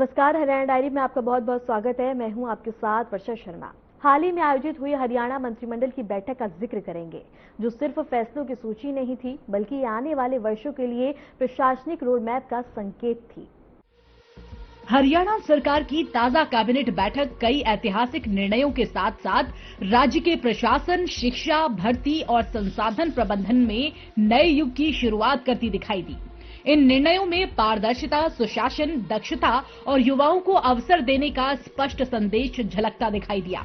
नमस्कार, हरियाणा डायरी में आपका बहुत बहुत स्वागत है। मैं हूं आपके साथ वर्षा शर्मा। हाल ही में आयोजित हुई हरियाणा मंत्रिमंडल की बैठक का जिक्र करेंगे, जो सिर्फ फैसलों की सूची नहीं थी, बल्कि आने वाले वर्षों के लिए प्रशासनिक रोड मैप का संकेत थी। हरियाणा सरकार की ताजा कैबिनेट बैठक कई ऐतिहासिक निर्णयों के साथ साथ राज्य के प्रशासन, शिक्षा, भर्ती और संसाधन प्रबंधन में नए युग की शुरुआत करती दिखाई दी। इन निर्णयों में पारदर्शिता, सुशासन, दक्षता और युवाओं को अवसर देने का स्पष्ट संदेश झलकता दिखाई दिया।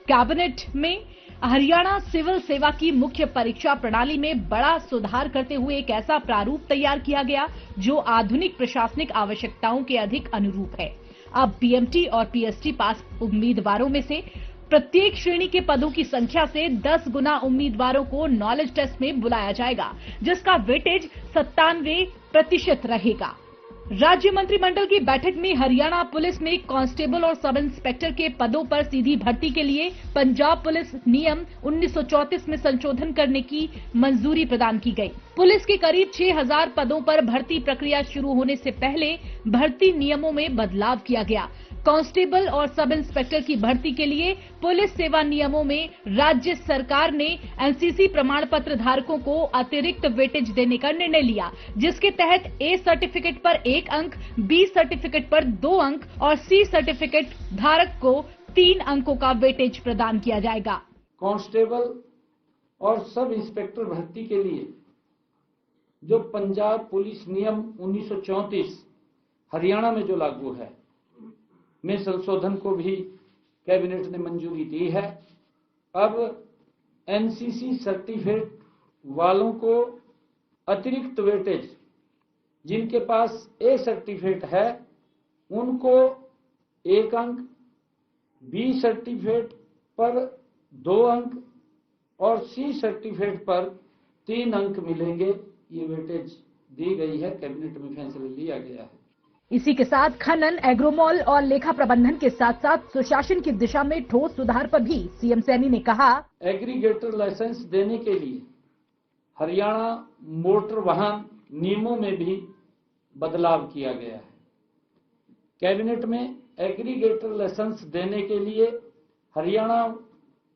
कैबिनेट में हरियाणा सिविल सेवा की मुख्य परीक्षा प्रणाली में बड़ा सुधार करते हुए एक ऐसा प्रारूप तैयार किया गया जो आधुनिक प्रशासनिक आवश्यकताओं के अधिक अनुरूप है। अब पीएमटी और पीएसटी पास उम्मीदवारों में से प्रत्येक श्रेणी के पदों की संख्या से 10 गुना उम्मीदवारों को नॉलेज टेस्ट में बुलाया जाएगा, जिसका वेटेज 97% रहेगा। राज्य मंत्रिमंडल की बैठक में हरियाणा पुलिस में कांस्टेबल और सब इंस्पेक्टर के पदों पर सीधी भर्ती के लिए पंजाब पुलिस नियम 1934 में संशोधन करने की मंजूरी प्रदान की गई। पुलिस के करीब 6000 पदों पर भर्ती प्रक्रिया शुरू होने से पहले भर्ती नियमों में बदलाव किया गया। कांस्टेबल और सब इंस्पेक्टर की भर्ती के लिए पुलिस सेवा नियमों में राज्य सरकार ने एनसीसी प्रमाण पत्र धारकों को अतिरिक्त वेटेज देने का निर्णय लिया, जिसके तहत ए सर्टिफिकेट पर 1 अंक, बी सर्टिफिकेट पर 2 अंक और सी सर्टिफिकेट धारक को 3 अंकों का वेटेज प्रदान किया जाएगा। कांस्टेबल और सब इंस्पेक्टर भर्ती के लिए जो पंजाब पुलिस नियम 1934 हरियाणा में जो लागू है में संशोधन को भी कैबिनेट ने मंजूरी दी है। अब एनसीसी सर्टिफिकेट वालों को अतिरिक्त वेटेज, जिनके पास ए सर्टिफिकेट है उनको 1 अंक, बी सर्टिफिकेट पर 2 अंक और सी सर्टिफिकेट पर 3 अंक मिलेंगे। ये वेटेज दी गई है, कैबिनेट में फैसला लिया गया है। इसी के साथ खनन, एग्रोमॉल और लेखा प्रबंधन के साथ साथ सुशासन की दिशा में ठोस सुधार पर भी सीएम सैनी ने कहा, एग्रीगेटर लाइसेंस देने के लिए हरियाणा मोटर वाहन नियमों में भी बदलाव किया गया है। कैबिनेट में एग्रीगेटर लाइसेंस देने के लिए हरियाणा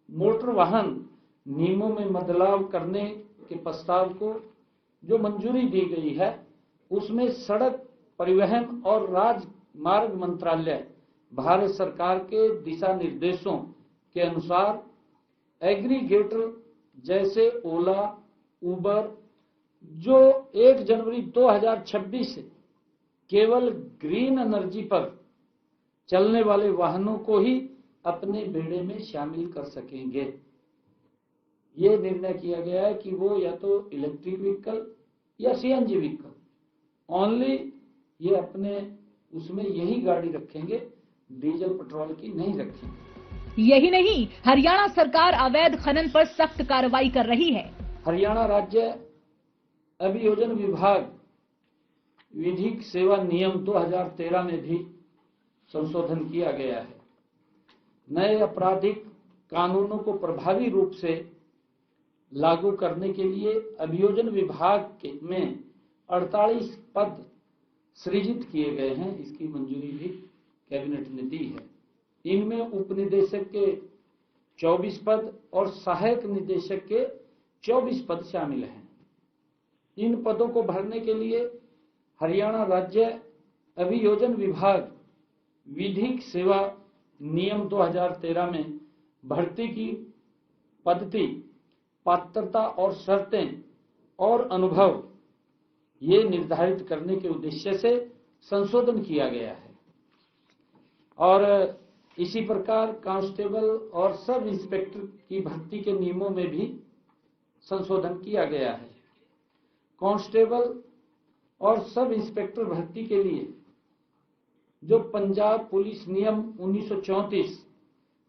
मोटर वाहन नियमों में बदलाव करने के प्रस्ताव को जो मंजूरी दी गई है, उसमें सड़क परिवहन और राजमार्ग मंत्रालय भारत सरकार के दिशा निर्देशों के अनुसार एग्रीगेटर जैसे ओला, उबर जो 1 जनवरी 2026 से केवल ग्रीन एनर्जी पर चलने वाले वाहनों को ही अपने बेड़े में शामिल कर सकेंगे। ये निर्णय किया गया है कि वो या तो इलेक्ट्रिक व्हीकल या सीएनजी व्हीकल ओनली ये अपने उसमें यही गाड़ी रखेंगे, डीजल पेट्रोल की नहीं रखेंगे। यही नहीं, हरियाणा सरकार अवैध खनन पर सख्त कार्रवाई कर रही है। हरियाणा राज्य अभियोजन विभाग विधिक सेवा नियम 2013 में भी संशोधन किया गया है। नए आपराधिक कानूनों को प्रभावी रूप से लागू करने के लिए अभियोजन विभाग में 48 पद सृजित किए गए हैं। इसकी मंजूरी भी कैबिनेट ने दी है। इनमें उपनिदेशक के 24 पद और सहायक निदेशक के 24 पद शामिल हैं। इन पदों को भरने के लिए हरियाणा राज्य अभियोजन विभाग विधिक सेवा नियम 2013 में भर्ती की पद्धति, पात्रता और शर्तें और अनुभव ये निर्धारित करने के उद्देश्य से संशोधन किया गया है। और इसी प्रकार कांस्टेबल और सब इंस्पेक्टर की भर्ती के नियमों में भी संशोधन किया गया है। कांस्टेबल और सब इंस्पेक्टर भर्ती के लिए जो पंजाब पुलिस नियम 1934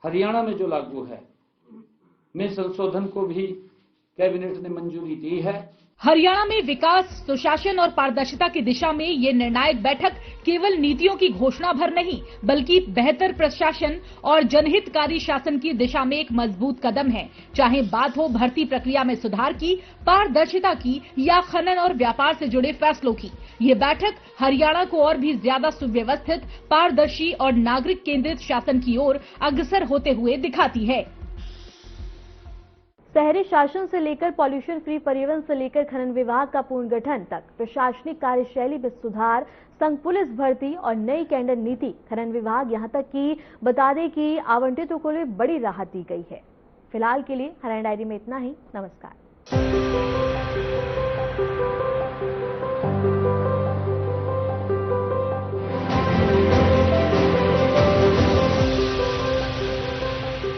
हरियाणा में जो लागू है में संशोधन को भी कैबिनेट ने मंजूरी दी है। हरियाणा में विकास, सुशासन और पारदर्शिता की दिशा में ये निर्णायक बैठक केवल नीतियों की घोषणा भर नहीं, बल्कि बेहतर प्रशासन और जनहितकारी शासन की दिशा में एक मजबूत कदम है। चाहे बात हो भर्ती प्रक्रिया में सुधार की, पारदर्शिता की या खनन और व्यापार से जुड़े फैसलों की, ये बैठक हरियाणा को और भी ज्यादा सुव्यवस्थित, पारदर्शी और नागरिक केंद्रित शासन की ओर अग्रसर होते हुए दिखाती है। शहरी शासन से लेकर पॉल्यूशन फ्री परिवहन से लेकर खनन विभाग का पुनर्गठन तक प्रशासनिक कार्यशैली में सुधार, संघ पुलिस भर्ती और नई टेंडर नीति, खनन विभाग यहां तक कि बता दें कि आवंटितों को लिए बड़ी राहत दी गई है। फिलहाल के लिए हरियाणा डायरी में इतना ही। नमस्कार।